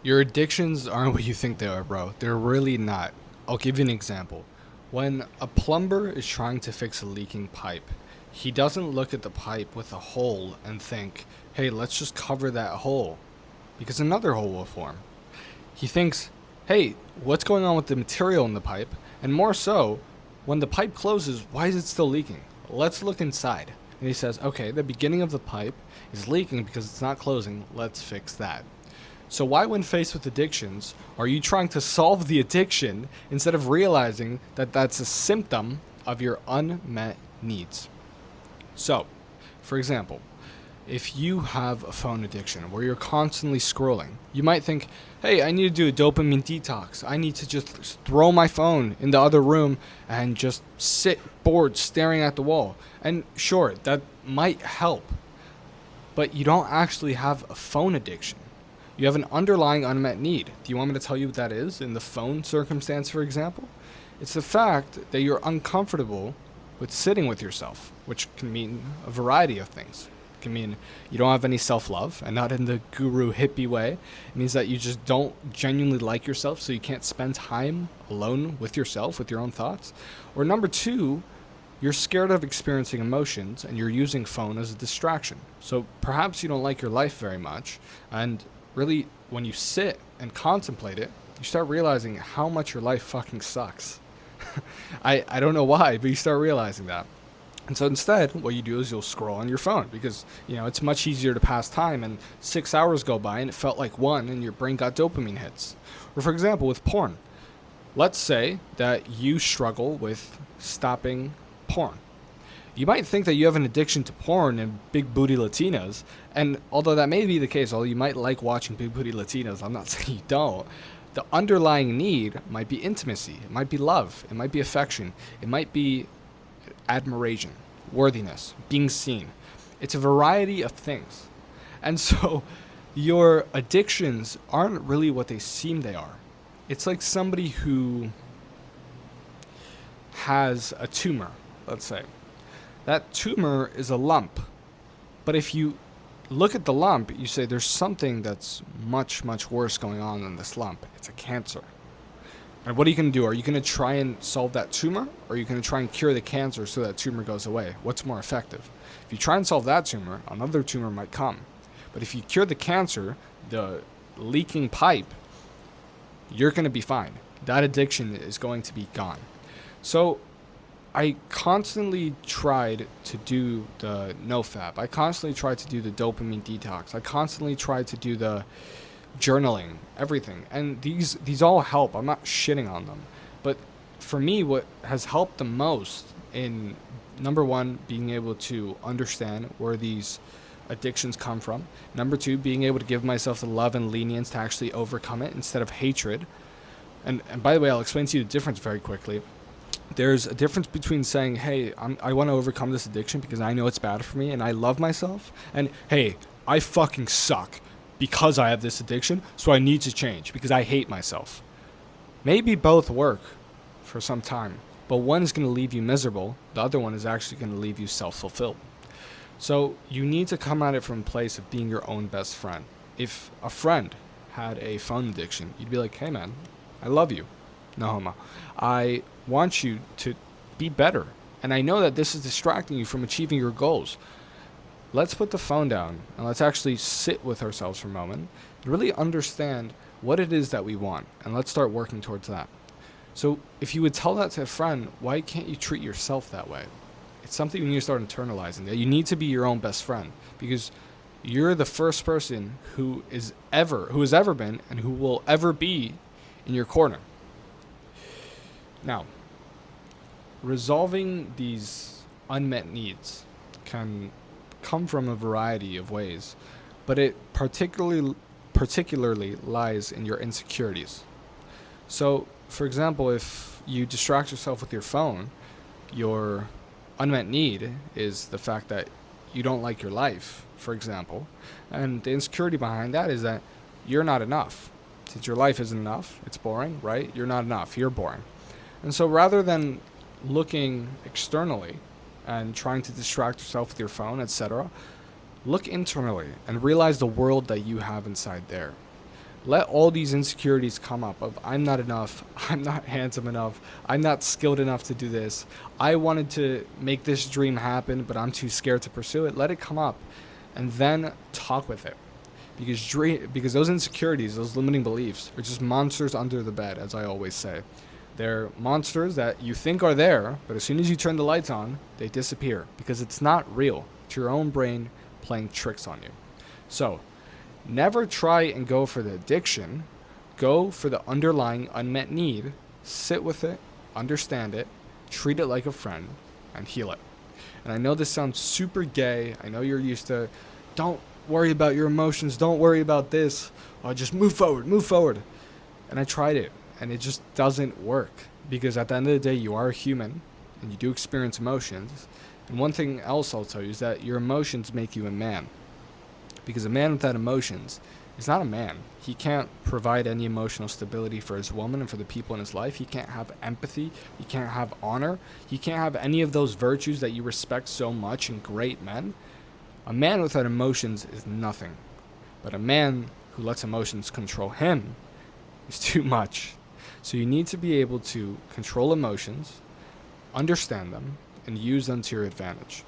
Your addictions aren't what you think they are, bro. They're really not. I'll give you an example. When a plumber is trying to fix a leaking pipe, he doesn't look at the pipe with a hole and think, hey, let's just cover that hole because another hole will form. He thinks, hey, what's going on with the material in the pipe? And more so, when the pipe closes, why is it still leaking? Let's look inside. And he says, okay, the beginning of the pipe is leaking because it's not closing. Let's fix that. So why, when faced with addictions, are you trying to solve the addiction instead of realizing that that's a symptom of your unmet needs? So, for example, if you have a phone addiction where you're constantly scrolling, you might think, hey, I need to do a dopamine detox. I need to just throw my phone in the other room and just sit bored staring at the wall. And sure, that might help, but you don't actually have a phone addiction. You have an underlying unmet need. Do you want me to tell you what that is in the phone circumstance, for example? It's the fact that you're uncomfortable with sitting with yourself, which can mean a variety of things. It can mean you don't have any self-love, and not in the guru hippie way. It means that you just don't genuinely like yourself, so you can't spend time alone with yourself, with your own thoughts. Or number two, you're scared of experiencing emotions, and you're using phone as a distraction. So perhaps you don't like your life very much, and really, when you sit and contemplate it, you start realizing how much your life fucking sucks. I don't know why, but you start realizing that. And so instead, what you do is you'll scroll on your phone because, it's much easier to pass time, and 6 hours go by and it felt like one and your brain got dopamine hits. Or for example, with porn. Let's say that you struggle with stopping porn. You might think that you have an addiction to porn and big booty Latinas, and although that may be the case, although you might like watching big booty Latinas, I'm not saying you don't, the underlying need might be intimacy, it might be love, it might be affection, it might be admiration, worthiness, being seen. It's a variety of things. And so your addictions aren't really what they seem they are. It's like somebody who has a tumor, let's say. That tumor is a lump. But if you look at the lump, you say there's something that's much, much worse going on than this lump. It's a cancer. And what are you going to do? Are you going to try and solve that tumor? Or are you going to try and cure the cancer so that tumor goes away? What's more effective? If you try and solve that tumor, another tumor might come. But if you cure the cancer, the leaking pipe, you're going to be fine. That addiction is going to be gone. So I constantly tried to do the nofap. I constantly tried to do the dopamine detox. I constantly tried to do the journaling, everything. And these all help. I'm not shitting on them. But for me, what has helped the most in, number one, being able to understand where these addictions come from. Number two, being able to give myself the love and lenience to actually overcome it instead of hatred. And by the way, I'll explain to you the difference very quickly. There's a difference between saying, hey, I want to overcome this addiction because I know it's bad for me and I love myself. And, hey, I fucking suck because I have this addiction, so I need to change because I hate myself. Maybe both work for some time, but one is going to leave you miserable. The other one is actually going to leave you self-fulfilled. So you need to come at it from a place of being your own best friend. If a friend had a phone addiction, you'd be like, hey, man, I love you. No homo. I want you to be better. And I know that this is distracting you from achieving your goals. Let's put the phone down and let's actually sit with ourselves for a moment and really understand what it is that we want. And let's start working towards that. So if you would tell that to a friend, why can't you treat yourself that way? It's something you need to start internalizing. That you need to be your own best friend because you're the first person who has ever been and who will ever be in your corner. Now, resolving these unmet needs can come from a variety of ways, but it particularly lies in your insecurities. So, for example, if you distract yourself with your phone, your unmet need is the fact that you don't like your life, for example, and the insecurity behind that is that you're not enough. Since your life isn't enough, it's boring, right? You're not enough, you're boring. And so rather than looking externally and trying to distract yourself with your phone, etc., look internally and realize the world that you have inside there. Let all these insecurities come up of I'm not enough, I'm not handsome enough, I'm not skilled enough to do this. I wanted to make this dream happen, but I'm too scared to pursue it. Let it come up and then talk with it. Because those insecurities, those limiting beliefs are just monsters under the bed, as I always say. They're monsters that you think are there, but as soon as you turn the lights on, they disappear because it's not real. It's your own brain playing tricks on you. So, never try and go for the addiction. Go for the underlying unmet need. Sit with it, understand it, treat it like a friend, and heal it. And I know this sounds super gay. I know you're used to, don't worry about your emotions, don't worry about this. Just move forward, move forward. And I tried it, and it just doesn't work. Because at the end of the day, you are a human, and you do experience emotions. And one thing else I'll tell you is that your emotions make you a man. Because a man without emotions is not a man. He can't provide any emotional stability for his woman and for the people in his life. He can't have empathy. He can't have honor. He can't have any of those virtues that you respect so much in great men. A man without emotions is nothing. But a man who lets emotions control him is too much. So you need to be able to control emotions, understand them, and use them to your advantage.